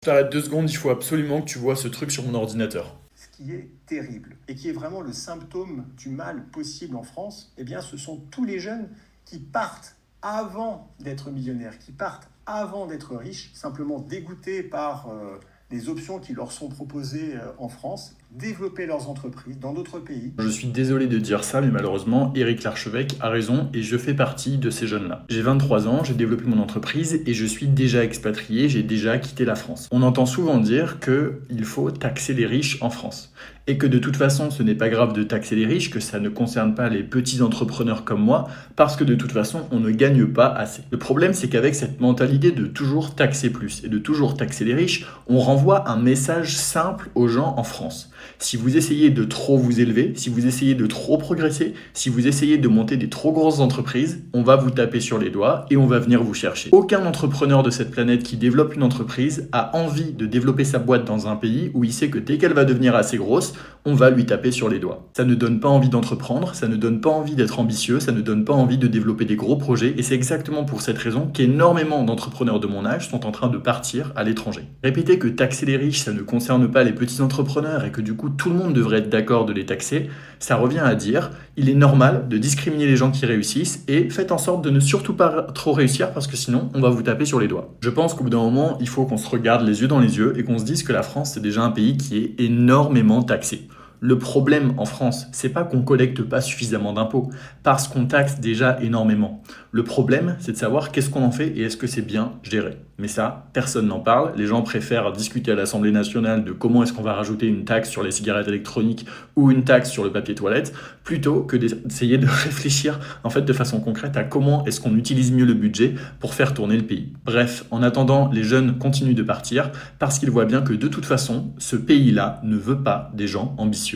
Je t'arrête 2 secondes, il faut absolument que tu vois ce truc sur mon ordinateur. Ce qui est terrible et qui est vraiment le symptôme du mal possible en France, eh bien, ce sont tous les jeunes qui partent avant d'être millionnaires, qui partent avant d'être riches, simplement dégoûtés par les options qui leur sont proposées en France, développer leurs entreprises dans d'autres pays. Je suis désolé de dire ça, mais malheureusement, Éric Larchevêque a raison et je fais partie de ces jeunes-là. J'ai 23 ans, j'ai développé mon entreprise et je suis déjà expatrié, j'ai déjà quitté la France. On entend souvent dire qu'il faut taxer les riches en France. Et que de toute façon, ce n'est pas grave de taxer les riches, que ça ne concerne pas les petits entrepreneurs comme moi, parce que de toute façon, on ne gagne pas assez. Le problème, c'est qu'avec cette mentalité de toujours taxer plus et de toujours taxer les riches, on renvoie un message simple aux gens en France. Si vous essayez de trop vous élever, si vous essayez de trop progresser, si vous essayez de monter des trop grosses entreprises, on va vous taper sur les doigts et on va venir vous chercher. Aucun entrepreneur de cette planète qui développe une entreprise a envie de développer sa boîte dans un pays où il sait que dès qu'elle va devenir assez grosse, on va lui taper sur les doigts. Ça ne donne pas envie d'entreprendre, ça ne donne pas envie d'être ambitieux, ça ne donne pas envie de développer des gros projets et c'est exactement pour cette raison qu'énormément d'entrepreneurs de mon âge sont en train de partir à l'étranger. Répéter que taxer les riches, ça ne concerne pas les petits entrepreneurs et que du coup tout le monde devrait être d'accord de les taxer, ça revient à dire il est normal de discriminer les gens qui réussissent et faites en sorte de ne surtout pas trop réussir parce que sinon on va vous taper sur les doigts. Je pense qu'au bout d'un moment, il faut qu'on se regarde les yeux dans les yeux et qu'on se dise que la France c'est déjà un pays qui est énormément taxé. Le problème en France, c'est pas qu'on collecte pas suffisamment d'impôts, parce qu'on taxe déjà énormément. Le problème, c'est de savoir qu'est-ce qu'on en fait et est-ce que c'est bien géré. Mais ça, personne n'en parle. Les gens préfèrent discuter à l'Assemblée nationale de comment est-ce qu'on va rajouter une taxe sur les cigarettes électroniques ou une taxe sur le papier toilette, plutôt que d'essayer de réfléchir en fait de façon concrète à comment est-ce qu'on utilise mieux le budget pour faire tourner le pays. Bref, en attendant, les jeunes continuent de partir parce qu'ils voient bien que de toute façon, ce pays-là ne veut pas des gens ambitieux.